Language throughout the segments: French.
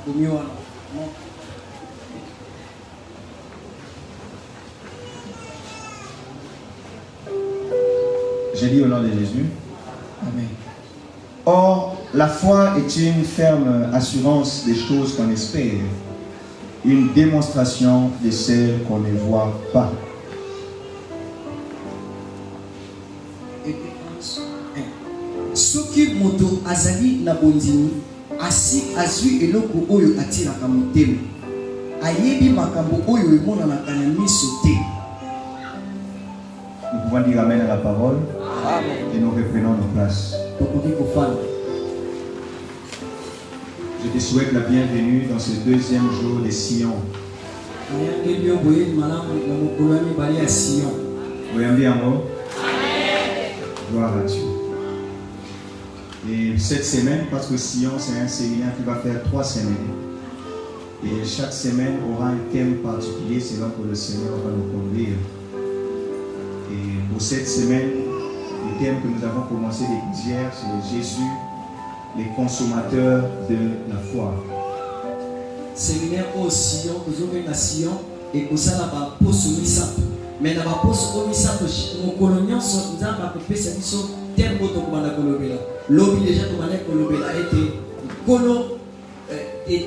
Je lis au nom de Jésus. Amen. Or, la foi est une ferme assurance des choses qu'on espère, une démonstration de celles qu'on ne voit pas. Soki moto azali na bondini asi azwi eloko oyo atiraka motema ayebi makambo oyo emonanaka na miso te. Nous pouvons dire amen à la parole. Amen. Et nous reprenons nos places. Je te souhaite la bienvenue dans ce deuxième jour de Sion. Vous avez un mot? Gloire à Dieu. Et cette semaine, parce que Sion c'est un séminaire qui va faire 3 semaines. Et chaque semaine aura un thème particulier selon que le Seigneur va nous conduire. Et pour cette semaine, le thème que nous avons commencé d'écouter hier, c'est Jésus, les consommateurs de la foi. Séminaire au Sion, nous avons un Sion et nous avons un poste au Misato. Mais dans le poste au Misato, nos coloniens sont dans la spécialisation thème de Kolobela. L'objet déjà de Kolobela était Kolo et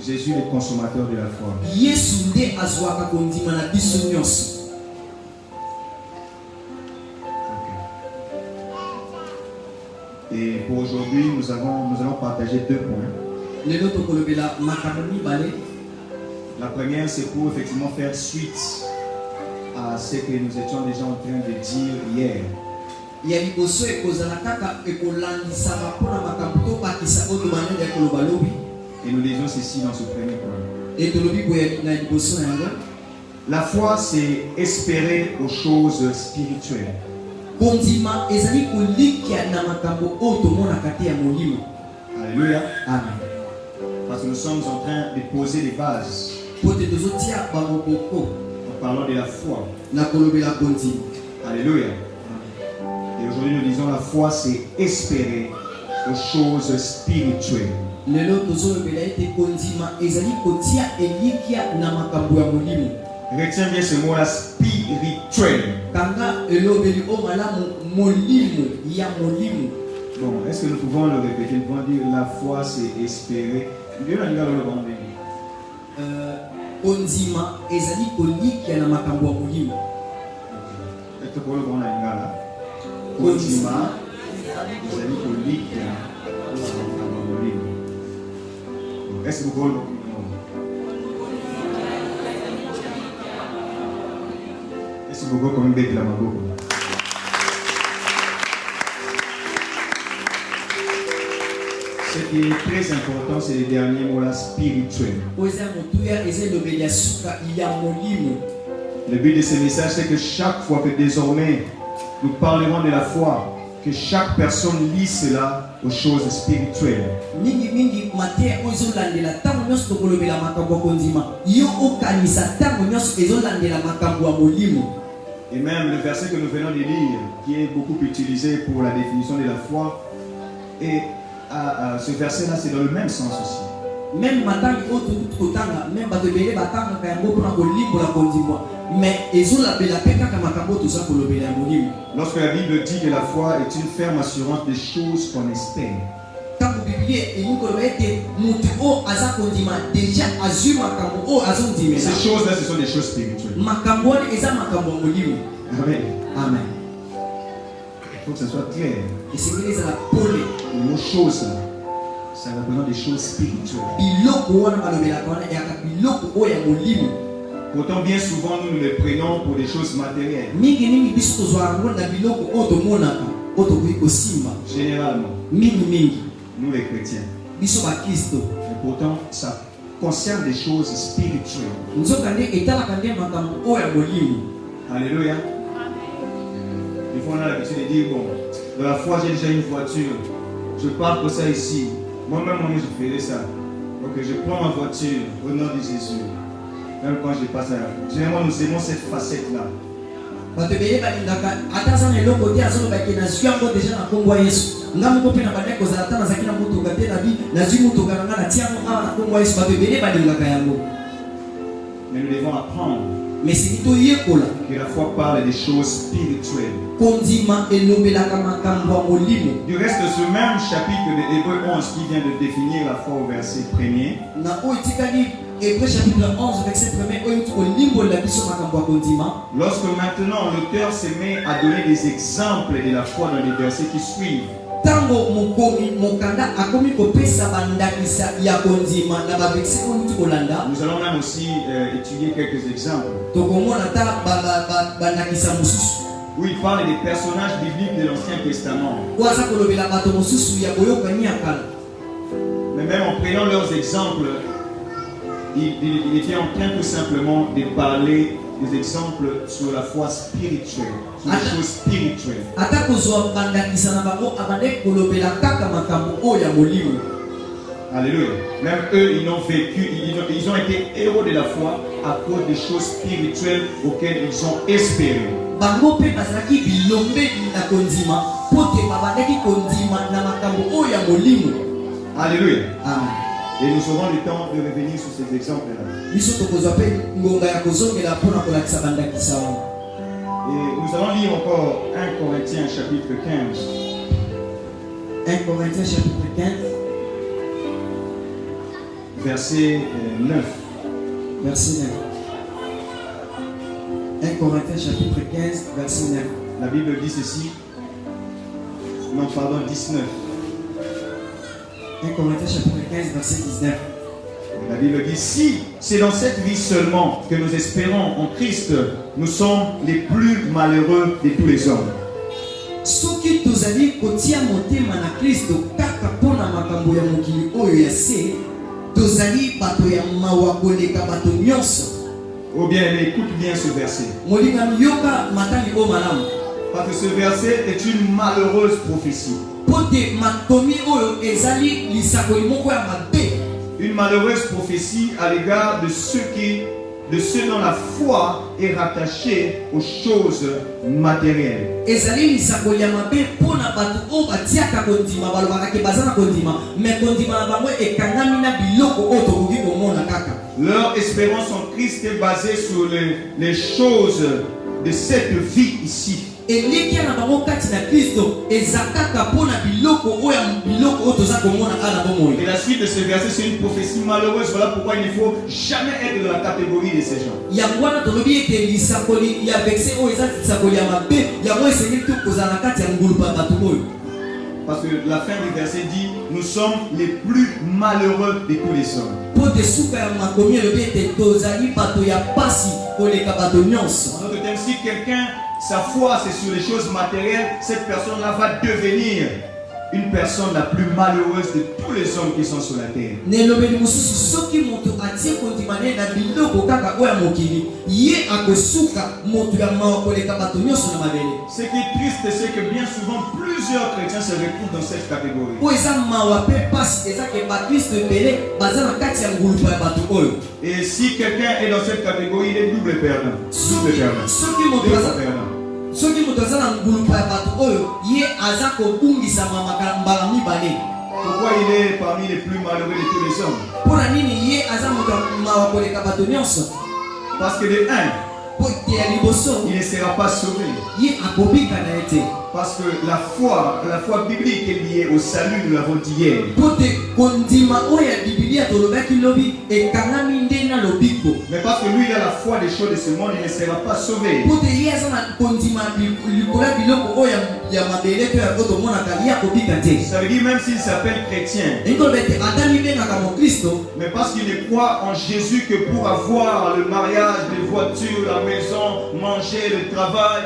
Jésus, les consommateurs de la foi. Yesu nde azwaka kondima na biso nyonso. Et pour aujourd'hui, nous allons partager 2 points. La première, c'est pour effectivement faire suite à ce que nous étions déjà en train de dire hier. Et nous lisons ceci dans ce premier point. La foi, c'est espérer aux choses spirituelles. Alléluia. Amen. Parce que nous sommes en train de poser les bases. En parlant de la foi. Alléluia. Et aujourd'hui nous disons la foi c'est espérer aux choses spirituelles. Retiens bien ce mot là, spirituel. Bon, est-ce que nous pouvons le répéter? Nous pouvons dire la foi c'est espérer. Est-ce que vous pouvez Est-ce que vous pouvez comme bête la mago? Ce qui est très important, c'est les derniers mots là, spirituels. Le but de ce message, c'est que chaque fois que désormais nous parlerons de la foi, que chaque personne lit cela aux choses spirituelles. Et même le verset que nous venons de lire, qui est beaucoup utilisé pour la définition de la foi, et ce verset-là, c'est dans le même sens aussi. Même lorsque la Bible dit que la foi est une ferme assurance des choses qu'on espère. Ces choses-là, ce sont des choses spirituelles. Amen. Amen. Il faut que ce soit clair. Le mot choses, ça représente des choses spirituelles. Pourtant, bien souvent, nous les prenons pour des choses matérielles. Généralement, nous les chrétiens. Mais pourtant, ça concerne des choses spirituelles. Alléluia. Des fois, on a l'habitude de dire, bon, dans la foi, j'ai déjà une voiture. Je pars pour ça ici. Moi-même, je ferai ça. Donc, je prends ma voiture au nom de Jésus. Même quand je passe à la foi. Généralement, nous aimons cette facette-là. ngamu ko pe na bandeko za tana za kina mutu ngate na bi na zi mutu ngana na tiamo a na kongo Yesu ba bebele ba dinga kayango. Mais nous devons apprendre Mais c'est tout yekola que la foi parle des choses spirituelles. kondima elobela kama kambo molimo. Du reste, ce même chapitre de Hébreux 11 qui vient de définir la foi au verset 1er, Na o itikali Hébreux chapitre 11 verset 1er o yuko limbo la biso makambo kondima. lorsque maintenant l'auteur se met à donner des exemples de la foi dans les versets qui suivent, Tango mukomi mokanda akomi kopesa bandakisa ya kondima na ba verset o yuko kolanda. nous allons même aussi étudier quelques exemples Tokomona ta bandakisa mususu. où il parle des personnages bibliques de l'Ancien Testament. Waza kolobela bato mususu ya koyokani ya kala. Mais même en prenant leurs exemples, il était en train tout simplement de parler des exemples sur la foi spirituelle, sur les choses spirituelles. Ata kozwa bandakisa na bango abande kolobela kaka makambo o ya molimo. Alléluia. Même eux, ils ont vécu, ils ont été héros de la foi à cause des choses spirituelles auxquelles ils ont espéré. Bango pe bazalaki bilombe na kondima pote babandaki kondima na makambo o ya molimo. Alléluia. Amen. Et nous aurons le temps de revenir sur ces exemples-là. Biso tokozwa pe ngonga ya kozongela mpona kolakisa bandakisa wana. Et nous allons lire encore 1 Corinthiens chapitre 15. 1 Corinthiens chapitre 15 Verset 9. verset 9. 1 Corinthiens chapitre 15 verset 9. La Bible dit ceci. Non, pardon, 19. 1 Corinthiens chapitre 15 verset 19. La Bible dit, si c'est dans cette vie seulement que nous espérons en Christ, nous sommes les plus malheureux de tous les hommes. Soki tozali kotia motema na Kristo kaka pona makambo ya mokili oyo ya se, tozali bato ya mawa koleka bato nyonso. Oh bien, écoute bien ce verset. Molingami yoka matangi o malamu. Parce que ce verset est une malheureuse prophétie. Pote makomi oyo ezali lisakoli moko ya mabe. Une malheureuse prophétie à l'égard de ceux dont la foi est rattachée aux choses matérielles. Ezali lisakoli ya mabe pona bato o batiaka kondima balobaka ke bazana kondima, mais kondima na bango ekangami na biloko oyo tokoki komona kaka. Leur espérance en Christ est basée sur les choses de cette vie ici. Elikia na bango kati na Kristo ezakaka pona biloko oyo toza komona ala bomoi. Et la suite de ce verset, c'est une prophétie malheureuse. Voilà pourquoi il ne faut jamais être dans la catégorie de ces gens. Yangwana tolobi ete lisakoli ya verset oyo eza lisakoli ya mabe yango esengeli to kozala na kati ya ngulupa bato oyo. Parce que la fin du verset dit, nous sommes les plus malheureux de tous les hommes. Pote suka ya makomi elobi ete tozali bato ya pasi koleka bato nyonso. En d'autres termes, si quelqu'un, sa foi c'est sur les choses matérielles, cette personne-là va devenir une personne la plus malheureuse de tous les hommes qui sont sur la terre. Nelobeli mususu soki moto atie kondima ne na biloko kaka oyo ya mokili ye akosuka moto ya mawa koleka bato nyonso na mabele. Ce qui est triste, c'est que bien souvent plusieurs chrétiens se retrouvent dans cette catégorie. Oyo eza mawa pe pasi eza ke bakristo ebele baza na kati ya ngulupa ya bato oyo. Et si quelqu'un est dans cette catégorie, il est double perdant. Double perdant. Soki moto aza na ngulupa ya bato oyo ye aza kobungisama mbala mibale. Pourquoi il est parmi les plus malheureux de tous les hommes? Mpona nini ye aza moto mawa koleka bato nyonso? Parce que de un, po te ya liboso il ne sera pas sauvé. Ye akobika na ete. Parce que la foi biblique est liée au salut, nous l'avons dit hier. Pote kondima oya Biblia tolobaki lobi ekangami nde na lobiko. Mais parce que lui il a la foi des choses de ce monde, il ne sera pas sauvé. Pote ye aza na kondima likola biloko oya ya mabele to ya koto mona kali ya kobika te. Ça veut dire même s'il s'appelle chrétien. Ngolbete atani benga mo Kristo. Mais parce qu'il ne croit en Jésus que pour avoir le mariage, les voitures, la maison, manger, le travail,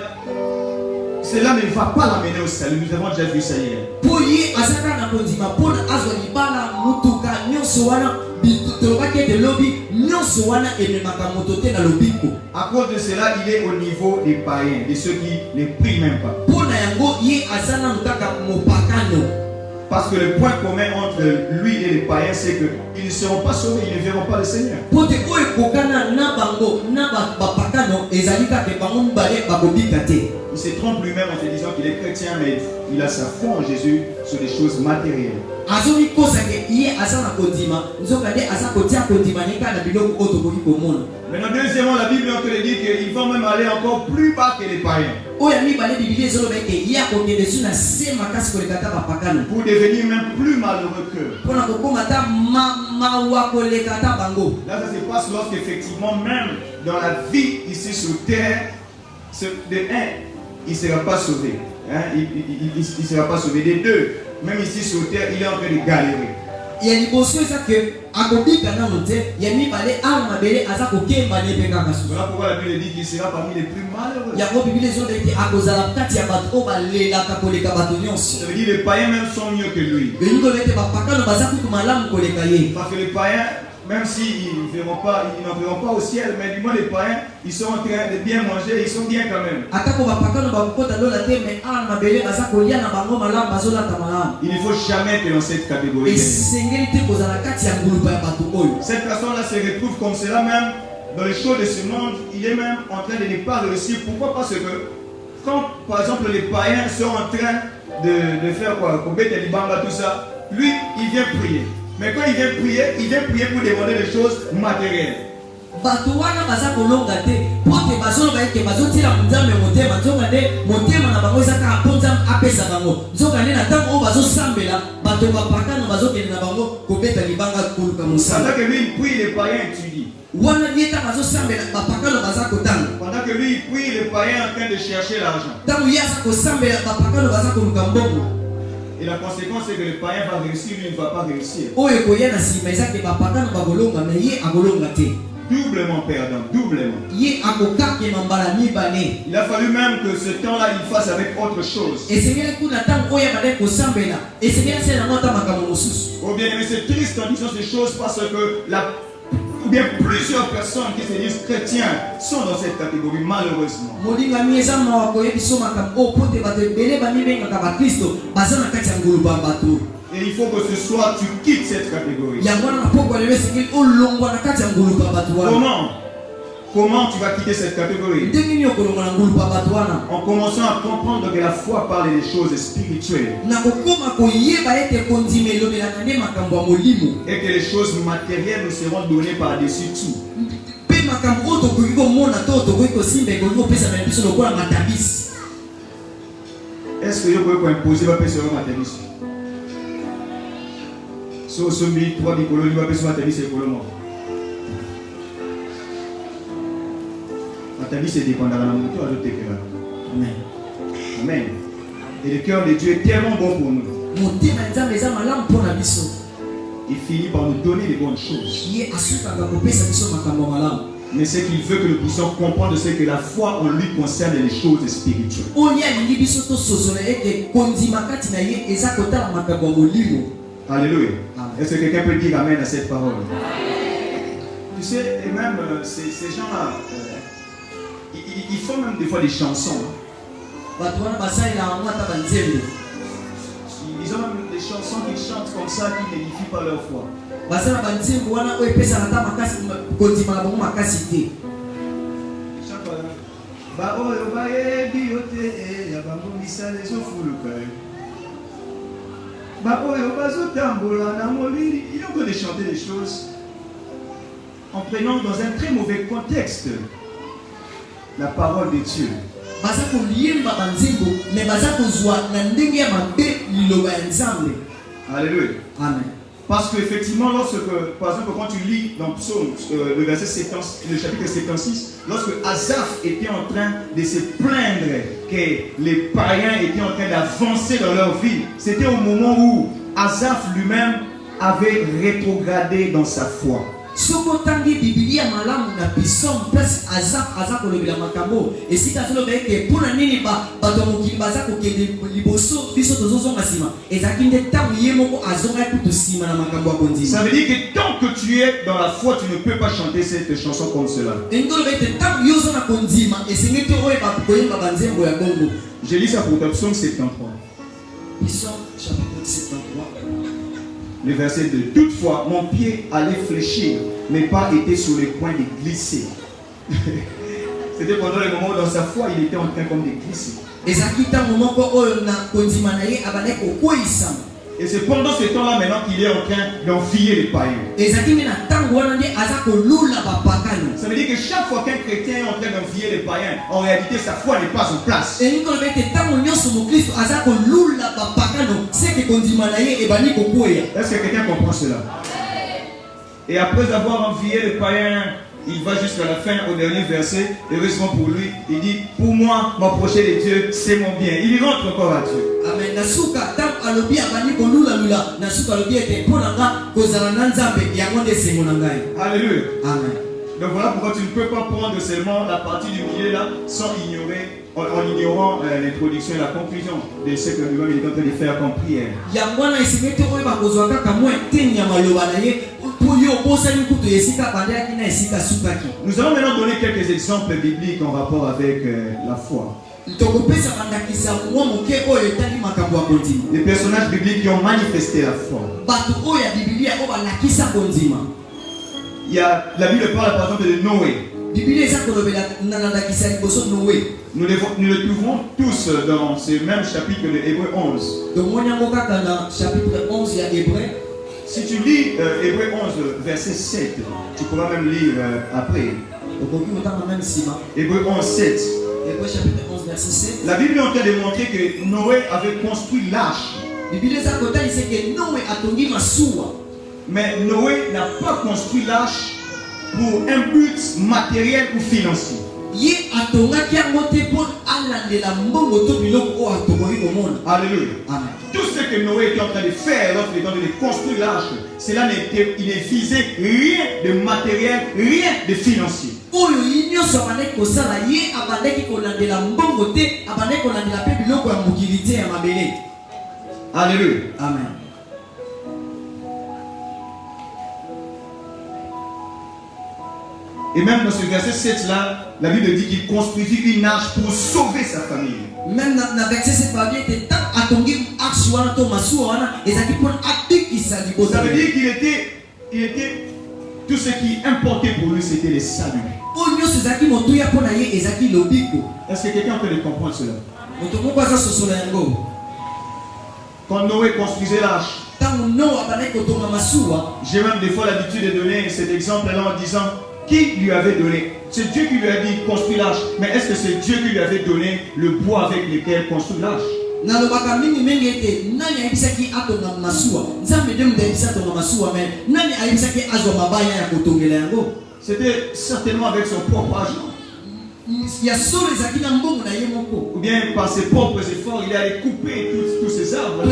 cela ne va pas l'amener au salut. Nous avons déjà vu ça hier. Poye azaka na kondima pona azwa libala mutuka nyonso wana bitolobaki de lobi nyonso wana ememaka moto te na lobiko. À cause de cela, il est au niveau des païens, de ceux qui ne prient même pas. Pona yango ye azana mutaka mopakano. Parce que le point commun entre lui et les païens, c'est qu'ils ne seront pas sauvés, ils ne verront pas le Seigneur. Il se trompe lui-même en se disant qu'il est chrétien, mais il a sa foi en Jésus sur des choses matérielles. Maintenant, deuxièmement, la Bible te dit qu'ils vont même aller encore plus bas que les païens. Pour devenir même plus malheureux qu'eux. Là, ça se passe lorsqu'effectivement, même dans la vie ici sur terre, de un, il ne sera pas sauvé. Hein? Il ne sera pas sauvé. Des deux, même ici sur terre, il est en train de galérer. Voilà pourquoi la Bible dit qu'il sera parmi les plus malheureux. Ça veut dire que les païens même sont mieux que lui. Parce que les païens, même s'ils n'en verront pas au ciel, mais du moins les païens, ils sont en train de bien manger, ils sont bien quand même. Il ne faut jamais être dans cette catégorie. Cette personne-là se retrouve comme cela même dans les choses de ce monde. Il est même en train de ne pas réussir. Pourquoi? Parce que quand, par exemple, les païens sont en train de faire quoi, tout ça, lui, il vient prier. Mais quand il vient prier pour demander des choses matérielles. Pendant que lui il prie, les païens étudient. Pendant que lui il prie, les païens en train de chercher l'argent. Et la conséquence c'est que le païen va réussir, lui ne va pas réussir. Doublement perdant, doublement. Il a fallu même que ce temps-là il fasse avec autre chose. Oh bien aimé, c'est triste en disant ces choses parce que ou bien plusieurs personnes qui se disent chrétiens sont dans cette catégorie, malheureusement. Et il faut que ce soir tu quittes cette catégorie. Comment tu vas quitter cette catégorie? En commençant à comprendre que la foi parle des choses spirituelles. Et que les choses matérielles nous seront données par-dessus tout. Est-ce que vous pouvez imposer la personne matérialiste? Si vous avez 3 bicolos, vous pouvez matérialiste et colomo. Matérialiste est dépendant de la moto à l'autre cœur. Amen. Amen. Et le cœur de Dieu est tellement bon pour nous. Il finit par nous donner les bonnes choses. Mais ce qu'il veut que nous puissions comprendre, c'est que la foi en lui concerne les choses spirituelles. Alléluia. Est-ce que quelqu'un peut dire amen à cette parole? Tu sais, et même ces gens-là, ils font même des fois des chansons. Ils ont même des chansons qu'ils chantent comme ça qui n'édifient pas leur foi. Ils ont de chanter des choses en prenant dans un très mauvais contexte la parole de Dieu. Alléluia. Amen. Parce qu'effectivement, par exemple, quand tu lis dans Psaume, le chapitre 76, lorsque Asaph était en train de se plaindre que les païens étaient en train d'avancer dans leur vie, c'était au moment où Asaph lui-même avait rétrogradé dans sa foi. Sokotangi Biblia malamu na bisom plus Asaph kolobela makambo esika tolo beke pona nini bato mokili baza kokende liboso biso tozozonga sima ezaki nde tangu ye moko azonga kutu sima na makambo ya konzima. Ça veut dire que tant que tu es dans la foi, tu ne peux pas chanter cette chanson comme cela. Engolo beke tangu yozo na konzima esengete oye ba koyemba banzembo ya bongo. Je lis ça pour toi, Psaume 73. Psaume chapitre 73. Le verset 2. Toutefois, mon pied allait fléchir, mes pas étaient sur le point de glisser. C'était pendant le moment où dans sa foi, il était en train comme de glisser. Et c'est pendant ce temps-là maintenant qu'il est en train d'envier les païens. Ça veut dire que chaque fois qu'un chrétien est en train d'envier les païens, en réalité sa foi n'est pas en place. Est-ce que quelqu'un comprend cela? Et après avoir envié les païens, il va jusqu'à la fin, au dernier verset. Heureusement pour lui, il dit: pour moi, m'approcher de Dieu, c'est mon bien. Il rentre encore à Dieu. Amen. Alléluia. Amen. Donc voilà pourquoi tu ne peux pas prendre seulement la partie du milieu là sans ignorer, en ignorant l'introduction et la conclusion de ce que nous est en train de faire comme prière. Nous allons maintenant donner quelques exemples bibliques en rapport avec la foi. Des personnages bibliques qui ont manifesté la foi. Il y a, la Bible parle par exemple de Noé. Nous le trouvons tous dans ce même chapitre de Hébreux 11. Si tu lis Hébreux 11 verset 7, tu pourras même lire après. Hébreux 11 7. La Bible est en train de montrer que Noé avait construit l'arche. Mais Noé n'a pas construit l'arche pour un but matériel ou financier. Alléluia. Amen. Tout ce que Noé était en train de faire lorsqu'il était en train de construire l'arche, cela il ne visait rien de matériel, rien de financier. Alléluia. Amen. Et même dans ce verset 7 là, la Bible dit qu'il construisit une arche pour sauver sa famille. Même dans le verset 7, ça veut dire qu'il était tout ce qui importait pour lui, c'était le salut. Est-ce que quelqu'un peut comprendre cela? Quand Noé construisait l'arche, j'ai même des fois l'habitude de donner cet exemple-là en disant: qui lui avait donné? C'est Dieu qui lui a dit construire l'arche. Mais est-ce que c'est Dieu qui lui avait donné le bois avec lequel construire l'arche? C'était certainement avec son propre argent. Ou bien par ses propres efforts, il allait couper tous ces arbres.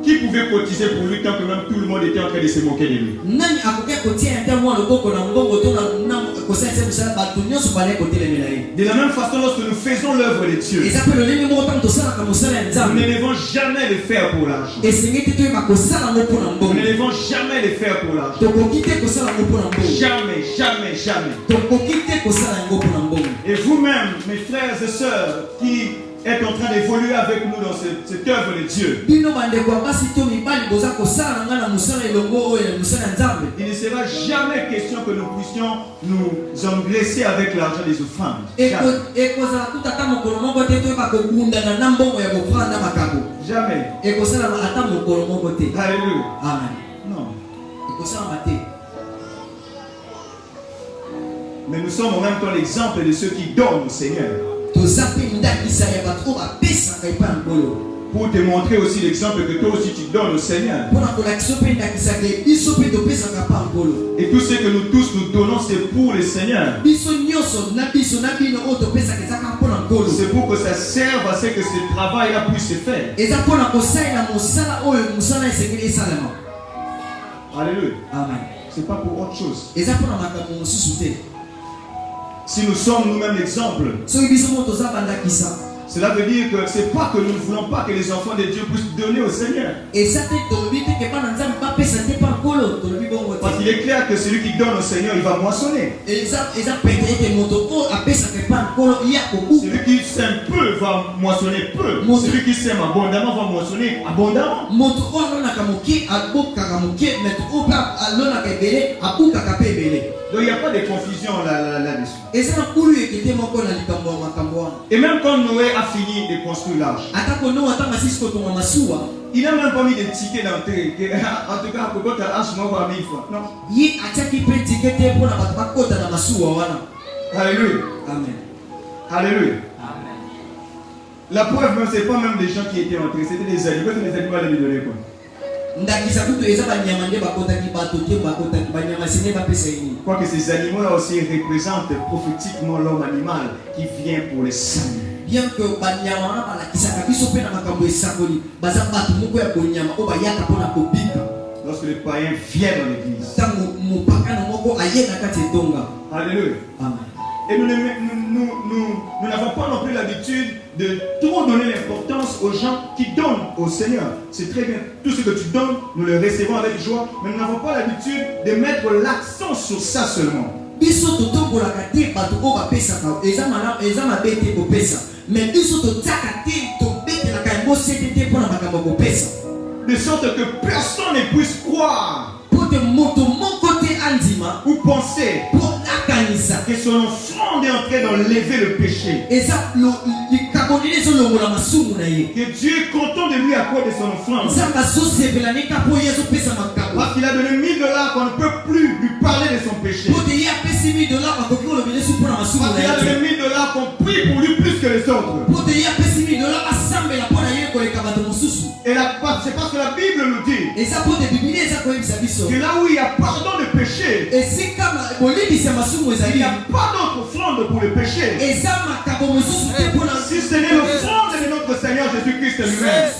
Qui pouvait cotiser pour lui tant que même tout le monde était en train de se moquer de lui? De la même façon, lorsque nous faisons l'œuvre de Dieu, nous ne devons jamais le faire pour l'argent. Nous ne devons jamais le faire pour l'argent. Jamais, jamais, jamais. Et vous-même, mes frères et sœurs, qui êtes en train d'évoluer avec nous dans cette œuvre de Dieu, il ne sera jamais question que nous puissions nous engraisser avec l'argent des offrandes. Jamais. Alléluia. Amen. Non. Mais nous sommes en même temps l'exemple de ceux qui donnent au Seigneur. Pour te montrer aussi l'exemple que toi aussi tu donnes au Seigneur. Et tout ce que nous tous nous donnons, c'est pour le Seigneur. C'est pour que ça serve à ce que ce travail-là puisse se faire. Alléluia. Amen. C'est pas pour autre chose. Si nous sommes nous-mêmes l'exemple, cela veut dire que c'est pas que nous ne voulons pas que les enfants de Dieu puissent donner au Seigneur. Parce qu'il est clair que celui qui donne au Seigneur, il va moissonner. Celui qui sème peu va moissonner peu. Celui qui sème abondamment va moissonner abondamment. Donc il n'y a pas de confusion là-dessus. Et même quand Noé a fini de construire l'arche, il n'a même pas mis de ticket d'entrée. En tout cas, pour que l'arche m'a pas 1000 francs. Non. Alléluia. Amen. Alléluia. Amen. La preuve, ce n'est pas même des gens qui étaient entrés, c'était des animaux. Les animaux allaient lui donner quoi? Quoique ces animaux-là aussi représentent prophétiquement l'homme animal qui vient pour les salut. Bien que lorsque les païens viennent dans l'église. Alléluia. Amen. Et nous n'avons pas non plus l'habitude de trop donner l'importance aux gens qui donnent au Seigneur. C'est très bien. Tout ce que tu donnes, nous le recevons avec joie. Mais nous n'avons pas l'habitude de mettre l'accent sur ça seulement. De sorte que personne ne puisse croire ou penser que son offrande est en train d'enlever le péché. Que Dieu est content de lui accorder son offrande. Parce qu'il a donné $1000 qu'on ne peut plus lui parler de son péché. Parce qu'il a donné $1000 qu'on prie pour lui plus que les autres. Et c'est parce que la Bible nous dit que là où il y a pardon de péché, il n'y a pas d'autre offrande pour le péché. Si ce n'est l'offrande de notre Seigneur Jésus-Christ lui-même.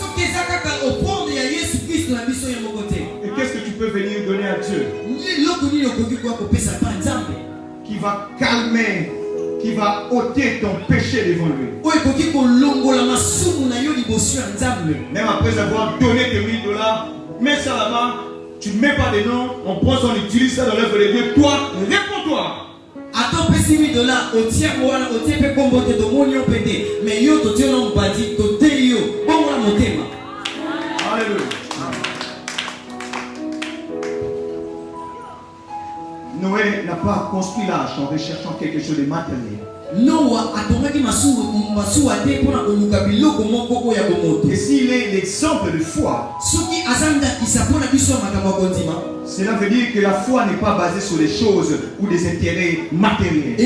Et qu'est-ce que tu peux venir donner à Dieu? Qui va calmer, qui va ôter ton péché devant lui. Même après avoir donné tes $1000, mets ça là-bas, tu ne mets pas dedans, on prend ça, on utilise ça dans l'œuvre de Dieu. Toi, réponds-toi. Alléluia. Noé n'a pas construit l'arche en recherchant quelque chose de matériel. Et s'il est l'exemple de foi, cela veut dire que la foi n'est pas basée sur des choses ou des intérêts matériels.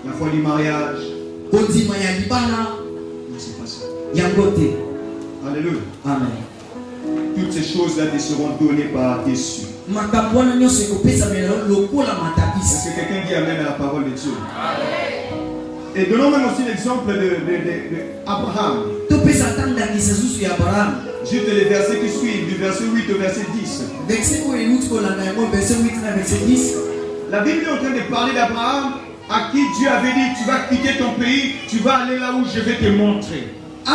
La foi du mariage, non, c'est pas ça. Alléluia. Amen. Toutes ces choses-là te seront données par-dessus. Est-ce que quelqu'un dit amen à la parole de Dieu? Et donnons même aussi l'exemple d'Abraham. Juste les versets qui suivent, du verset 8 au verset 10. La Bible est en train de parler d'Abraham à qui Dieu avait dit: tu vas quitter ton pays, tu vas aller là où je vais te montrer. Et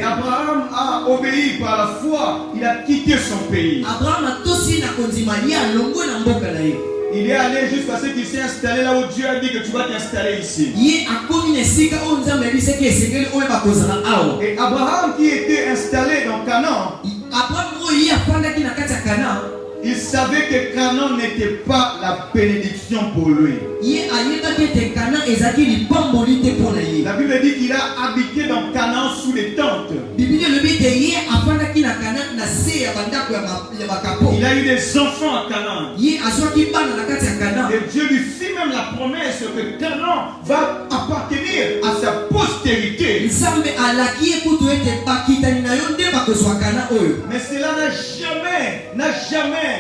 Abraham a obéi par la foi, il a quitté son pays. Il est allé jusqu'à ce qu'il s'est installé là où Dieu a dit que tu vas t'installer ici. Et Abraham qui était installé dans Canaan, il savait que Canaan n'était pas la bénédiction pour lui. La Bible dit qu'il a habité dans Canaan sous les tentes. Il a eu des enfants à Canaan. Et Dieu lui fit même la promesse que Canaan va appartenir à sa postérité. Mais cela n'a jamais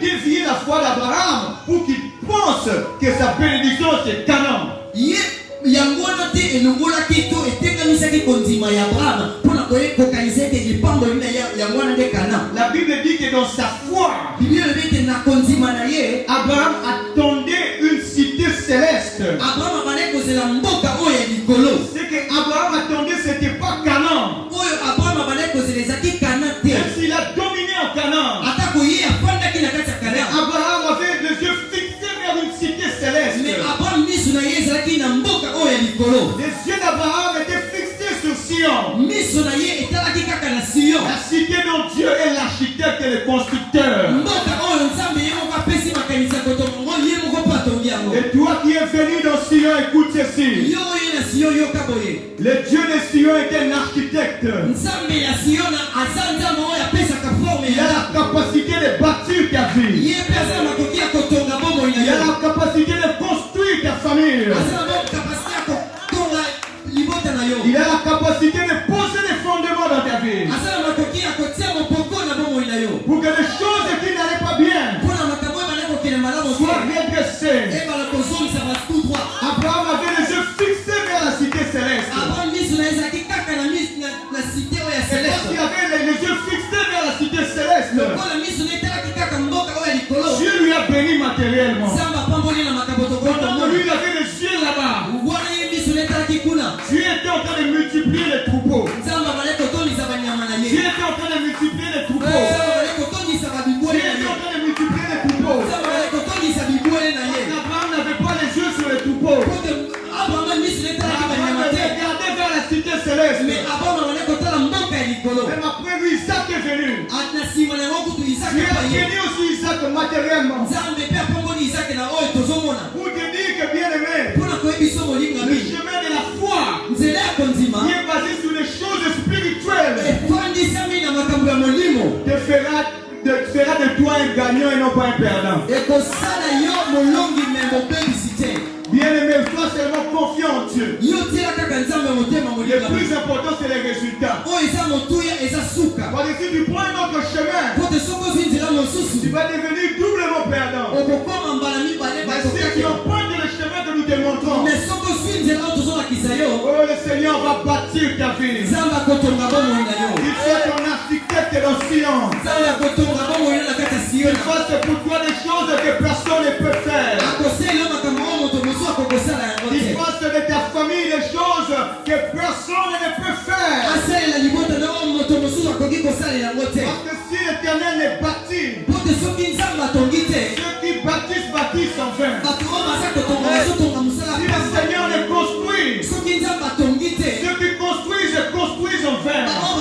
dévié la foi d'Abraham pour qu'il pense que sa bénédiction c'est Canaan. La Bible dit que dans sa foi, Abraham attendait une cité céleste. venu dans Sion, écoute ceci. Yo ina Sion yo kaboye. Le Dieu de Sion est un architecte. Nzambe ya Sion azanza mo ya pesa ka forme Il a ya. la capacité de bâtir ta vie. Ye pesa makoki ya kotonga bomo ina Il a yo. la capacité de construire ta famille. Azana mo kapasite ya kotonga libota na yo. Il a la capacité de poser des fondements dans ta vie. Azana makoki ya kotia mopoko na bomo ina yo. Pour que les choses qui n'allaient pas bien Pona makambo bana ko kile malamu soient redressées. e bala kozongisa ba tout droit. Abraham avait les yeux fixés vers la cité céleste. Avant misu na ezaki kaka na misu na cité oya C'est parce qu'il céleste. avait les yeux fixés vers la cité céleste. Lokola misu na etalaki kaka mboka oya likolo. Dieu lui a béni matériellement. Nzambe apamboli na makambo Pendant que tokoto. lui il avait les yeux là-bas, Wana ye misu na etalaki kuna. Dieu était en train de multiplier les troupeaux. Nzambe abale kotondisa banyama na Dieu ye. était en train de multiplier les troupeaux. Nzambe abale kotondisa Dieu babibwele na était ye. en train de multiplier les troupeaux. Nzambe abale kotondisa bibwele na ye. Abraham n'avait pas les yeux sur les troupeaux. Kote Abraham misu na etalaki Abraham banyama te. regardait vers la cité céleste. Mais Abraham abale kotala mboka ya likolo. Même après lui, Isaac est venu. Na nsima na yango kutu Isaka Dieu a pa ye. béni aussi Isaac matériellement. Nzambe pe apamboli Isaka na oyo tozomona. Pour te dire que bien aimé, Mpona koyebisa le molingami. chemin de la foi Nzela ya kondima qui est basé sur les choses spirituelles efandisami na makambo ya molimo. te fera de toi un gagnant et non pas un perdant. Ekosala yo molongi me mobebisi te. Bien aimé, sois seulement confiant en Dieu. Yo tiela kaka nzambe motema Le molingami. plus important, c'est les résultats. Oyo eza motuya eza suka. Parce que si tu prends un autre chemin, Pote soko ozwi nzela tu mosusu vas devenir doublement perdant. okokoma mbala mibale Mais si tu bakokaki. empruntes le chemin que nous te montrons, Mais soko ozwi nzela oyo tozolakisa yo oh, le Seigneur va bâtir ta vie. nzambe akotonga bomoi na yo. Il fait ton architecte dans Sion. nzambe akotonga bomoi na kati ya Il siona. fasse pour toi des choses que personne ne peut faire. akosala yo makambo oyo moto mosusu akokosala yango Il te. fasse de ta famille des choses que personne ne peut faire. asalela libota na oyo moto mosusu akoki kosalela yango te. Parce que si l'Éternel ne bâtit, po te soki nzambe atongi te ceux qui bâtissent en vain. bato oyo baza kotonga bazotonga mosala Si le pamba. Seigneur ne construit, soki nzambe atongi te ceux qui construisent en vain. baoyo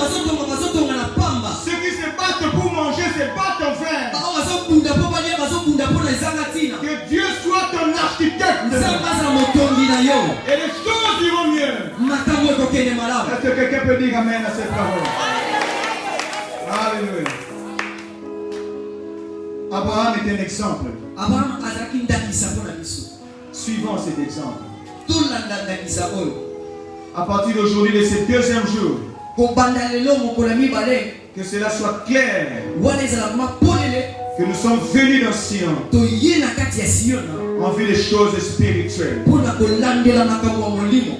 bazotonga na pamba. Ceux qui se battent pour manger se battent en vain. baoyo bazobunda mpo balia bazobunda mpo na ezanga ntina. Que Dieu soit ton architecte. nzambe azala motongi na yo Et les choses iront mieux. makambo ekokende malamu. Est-ce que quelqu'un peut dire amen à cette parole? Alléluia. Abraham est un exemple. abraham azalaki ndakisa mpo na biso. Suivons cet exemple. tolanda ndakisa oyo. À partir d'aujourd'hui, de ce deuxième jour, kobanda lelo mokolo ya mibale que cela soit clair, wana ezalaka mapolele que nous sommes venus dans Sion toye na kati ya siona en vue des choses spirituelles. mpona kolandela makambo ya molimo.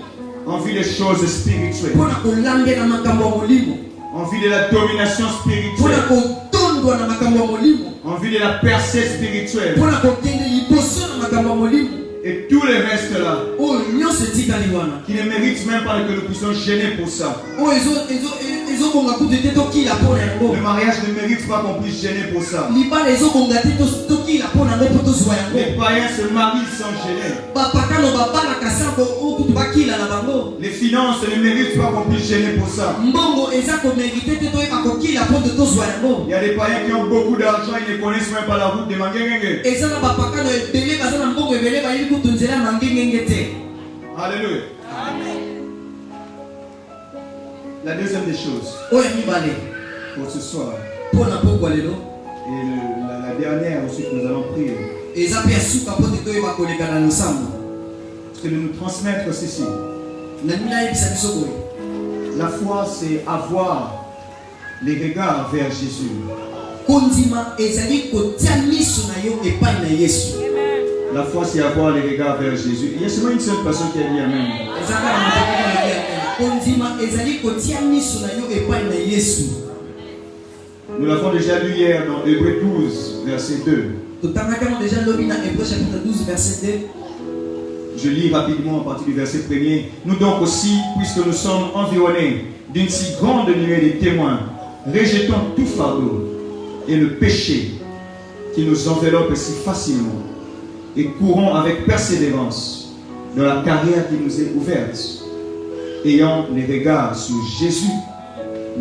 En vue des choses spirituelles. mpona kolandela makambo ya molimo. En vue de la domination mpona spirituelle. kotondwa na makambo ya molimo. En vue de la percée spirituelle. mpona kokende liboso na makambo ya molimo. Et tout le reste là, oyo nyonso etikali wana qui ne mérite même pas que nous puissions gêner pour ça. oyo ezobonga kutu te tokila mpo na yango. Le mariage ne mérite pas qu'on puisse gêner pour ça. libala ezobonga te tokila mpo na yango mpo tozwa yango. Les païens se marient sans gêner. bapakano babalaka sango oyo kutu bakila na bango. Les finances ne méritent pas qu'on puisse gêner pour ça. mbongo eza komerite te toyeba kokila mpo te tozwa yango. Il y a des païens qui ont beaucoup d'argent, ils ne connaissent même pas la route de Mangengenge. eza na bapakano ebele baza na mbongo ebele bayeli kutu nzela mangengenge te. Alléluia. La deuxième des choses oyo ya mibale pour ce soir, mpo na pokwa lelo et la dernière aussi que nous allons prier, eza mpe ya suka mpo te toyeba koleka na losambo. c'est de nous transmettre ceci. nalingi nayebisa biso boye. La foi, c'est avoir les regards vers Jésus. kondima ezali kotia miso na yo epai na yesu. La foi, c'est avoir les regards vers Jésus. Il y a seulement une seule personne qui a dit Amen. eza kaka moto moko alobi amen. kondima ezali kotia miso na yo epai na yesu. Nous l'avons déjà lu hier dans Hébreux 12, verset 2. totangaki yango deja lobi na Hébreux chapitre 12 verset 2. Je lis rapidement à partir du verset 1er. Nous donc aussi, puisque nous sommes environnés d'une si grande nuée de témoins, rejetons tout fardeau et le péché qui nous enveloppe si facilement et courons avec persévérance dans la carrière qui nous est ouverte, ayant les regards sur Jésus,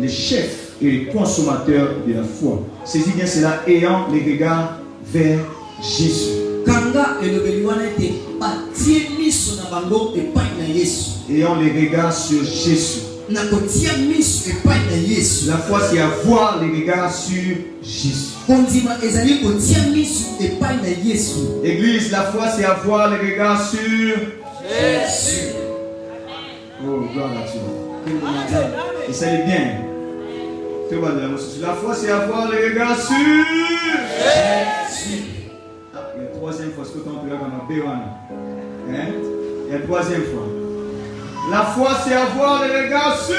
le chef et le consommateur de la foi. Saisis bien cela, ayant les regards vers Jésus. kanga elobeli wana ete batie miso na bango epai na Yesu. Ayant les regards sur Jésus. Na kotia miso epai na Yesu. La foi, c'est avoir les regards sur Jésus. Kondima ezali kotia miso epai na Yesu. Église, la foi, c'est avoir les regards sur Jésus. Oh, gloire à Dieu. Essayez bien. La foi, c'est avoir les regards sur Jésus. La troisième fois, ce que tu as comme un béwana. Hein? Et la troisième fois. La foi, c'est avoir les regards sur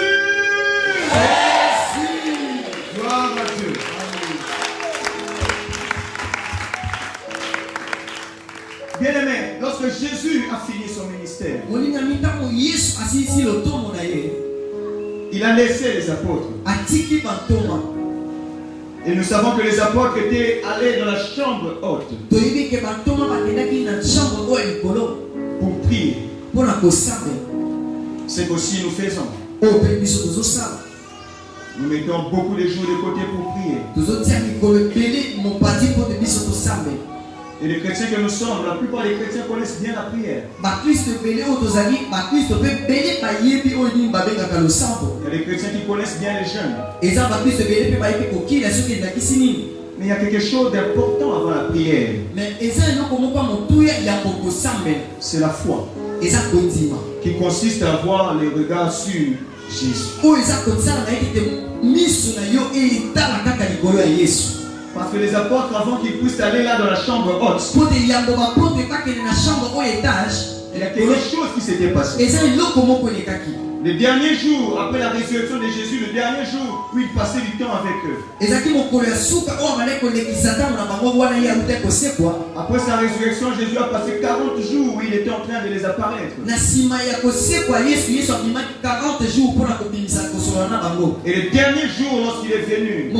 Jésus. Gloire à Dieu. Bien-aimé, lorsque Jésus a fini son ministère, il a laissé les apôtres. Et nous savons que les apôtres étaient allés dans la chambre haute pour prier. C'est qu'aussi nous faisons. Nous mettons beaucoup de jours de côté pour prier. Et les chrétiens que nous sommes, la plupart des chrétiens connaissent bien la prière. Il y a des chrétiens qui connaissent bien les jeûnes. Mais il y a quelque chose d'important avant la prière. C'est la foi qui consiste à avoir les regards sur Jésus. Parce que les apôtres, avant qu'ils puissent aller là dans la chambre haute, il y a quelque chose qui s'était passé. Le dernier jour, après la résurrection de Jésus, le dernier jour où il passait du temps avec eux. Après sa résurrection, Jésus a passé 40 jours où il était en train de les apparaître. Et le dernier jour, lorsqu'il est venu,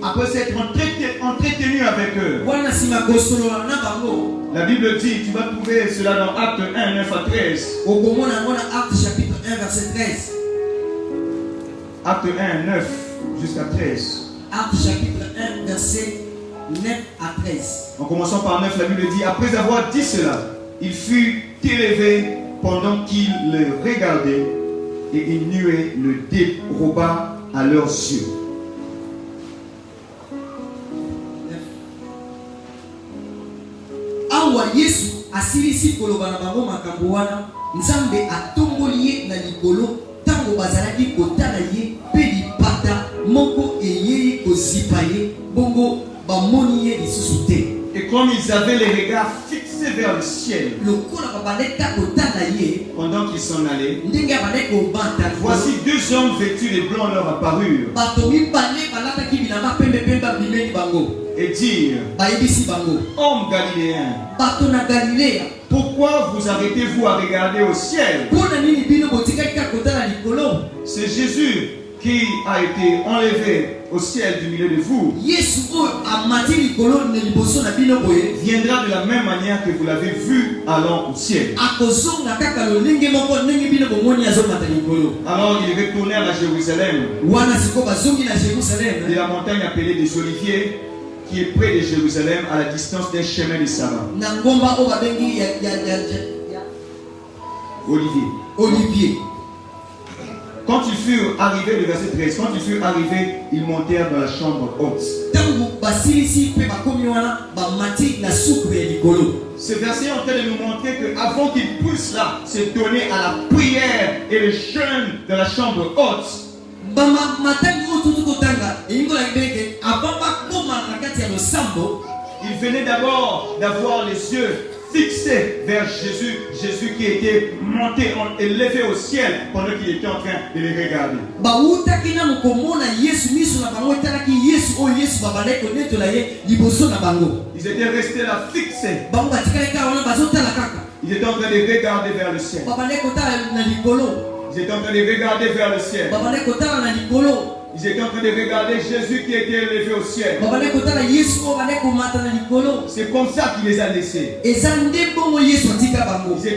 après s'être entretenu avec eux, la Bible dit, tu vas trouver cela dans Acte 1, 9 à 13. Acte chapitre 1, verset 13. Acte 1, 9 jusqu'à 13. Acte chapitre 1, verset 9 à 13. En commençant par 9, la Bible dit, après avoir dit cela, il fut élevé pendant qu'il le regardait et une nuée le déroba à leurs yeux. Awa Yesu asilisi koloba na bango makambo wana Nzambe atomboli ye na likolo tango bazalaki kotala ye pe lipata moko eyei kozipa ye bongo bamoni ye lisusu te. Et comme ils avaient les regards fixés vers le ciel, pendant qu'ils s'en allaient, voici deux hommes vêtus de blanc leur apparurent et dirent, hommes galiléens, pourquoi vous arrêtez-vous à regarder au ciel? C'est Jésus qui a été enlevé au ciel du milieu de vous viendra de la même manière que vous l'avez vu allant au ciel. Alors ils retournèrent à Jérusalem, de la montagne appelée des Oliviers, qui est près de Jérusalem, à la distance d'un chemin de sabbat. Olivier. Quand ils furent arrivés, le verset 13, quand ils furent arrivés, ils montèrent dans la chambre haute. Ce verset est en train de nous montrer qu'avant qu'ils puissent là se donner à la prière et le jeûne dans la chambre haute, il venait d'abord d'avoir les yeux fixés vers Jésus, Jésus qui était monté, élevé au ciel pendant qu'il était en train de les regarder. Ils étaient restés là fixés. Ils étaient en train de regarder vers le ciel. Ils étaient en train de regarder vers le ciel. Ils étaient en train de regarder Jésus qui était élevé au ciel. C'est comme ça qu'il les a laissés. Ils étaient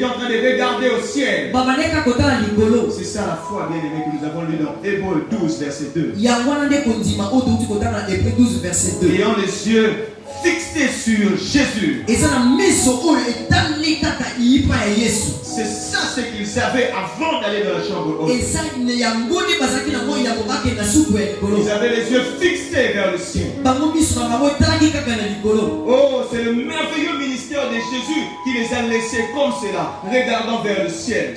en train de regarder au ciel. C'est ça la foi, bien aimé, que nous avons lu dans Hébreux 12, verset 2. Ayant les yeux fixés sur Jésus. avaient avant d'aller dans la chambre haute. Ils avaient les yeux fixés vers le ciel. Oh, c'est le merveilleux ministère de Jésus qui les a laissés comme cela, regardant vers le ciel.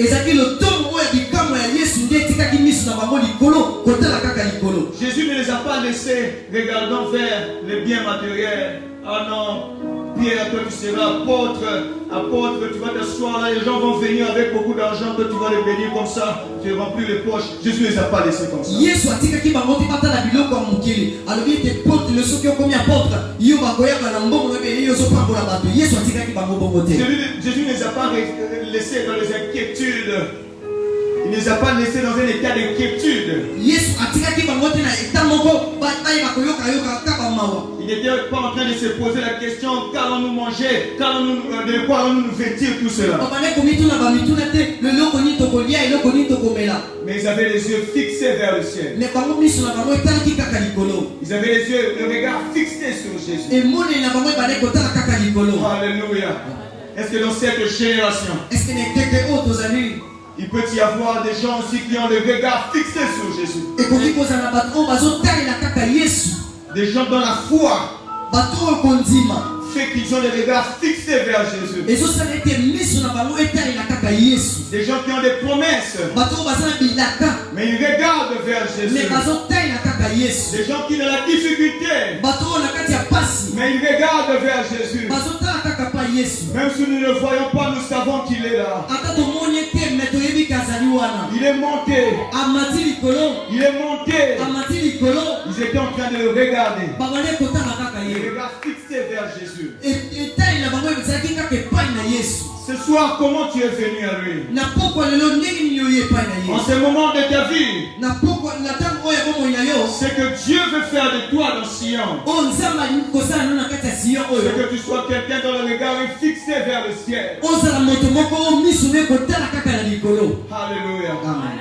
Jésus ne les a pas laissés regardant vers les biens matériels. Ah non, Pierre, toi tu seras apôtre, tu vas t'asseoir là, les gens vont venir avec beaucoup d'argent, toi tu vas les bénir comme ça, tu remplis les poches. Jésus ne les a pas laissés comme ça. Jésus ne les a pas laissés dans les inquiétudes. Il ne les a pas laissés dans un état d'inquiétude. Il n'était pas en train de se poser la question qu'allons-nous manger, de quoi allons-nous nous vêtir, tout cela. Mais ils avaient les yeux fixés vers le ciel. Ils avaient les yeux, le regard fixé sur Jésus. Alléluia. Est-ce que dans cette génération, il peut y avoir des gens aussi qui ont le regard fixé sur Jésus? Des gens dans la foi fait qu'ils ont le regard fixé vers Jésus. Des gens qui ont des promesses, mais ils regardent vers Jésus. Des gens qui ont la difficulté, mais ils regardent vers Jésus. Même si nous ne le voyons pas, nous savons qu'il est là. Il est monté. Il est monté. Ils étaient en train de le regarder. Le regard fixé vers Jésus. Ce soir, comment tu es venu à lui? En ce moment de ta vie, ce que Dieu veut faire de toi dans Sion, c'est que tu sois quelqu'un dont le regard est fixé vers le ciel. Alléluia. Amen.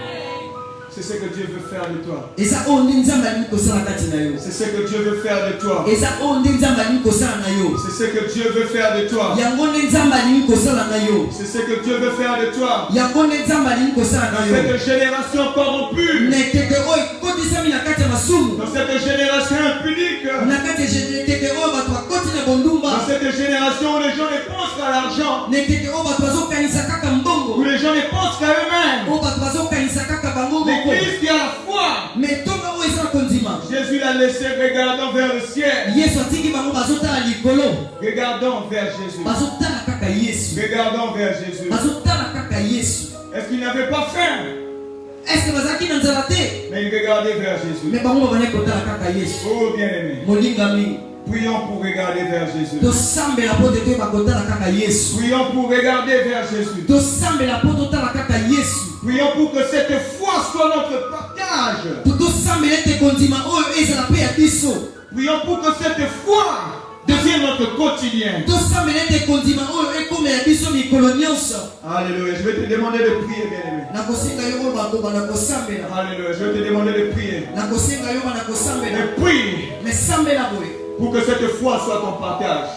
C'est ce que Dieu veut faire de toi. C'est ce que Dieu veut faire de toi. C'est ce que Dieu veut faire de toi. C'est ce que Dieu veut faire de toi. Dans cette génération corrompue, dans cette génération impudique, dans cette génération où les gens ne pensent qu'à l'argent, où les gens ne pensent qu'à eux-mêmes, l'Église qui a la foi, Jésus l'a laissé regardant vers le ciel. Regardons vers Jésus. Regardons vers Jésus. Est-ce qu'il n'avait pas faim? Mais il regardait vers Jésus. Oh bien-aimé, prions pour regarder vers Jésus. Prions pour regarder vers Jésus. Prions pour que cette foi soit notre partage. Prions pour que cette foi devienne notre quotidien. Alléluia. Je vais te demander de prier, bien-aimé. Alléluia. Je vais te demander de prier. Et prie pour que cette foi soit ton partage.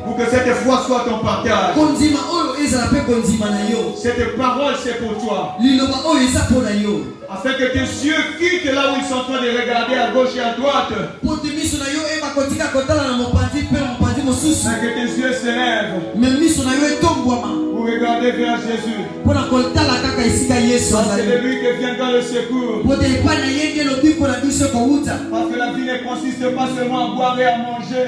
Pour que cette foi soit ton partage. Cette parole, c'est pour toi. Afin que tes yeux quittent là où ils sont en train de regarder à gauche et à droite. Afin que tes yeux se lèvent pour regarder vers Jésus. C'est de lui que viendra le secours. Parce que la vie ne consiste pas seulement à boire et à manger.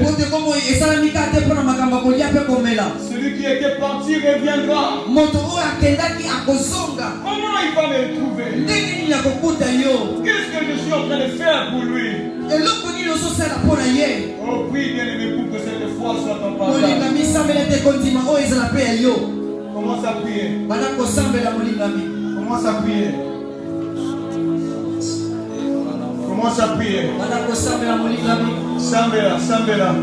Celui qui était parti reviendra. Comment il va me trouver? Qu'est-ce que je suis en train de faire pour lui? Oh, prie bien-aimé pour que cette foi soit ton partage. Commence à prier. Commence à prier. Commence à prier. Sambela, Sambela.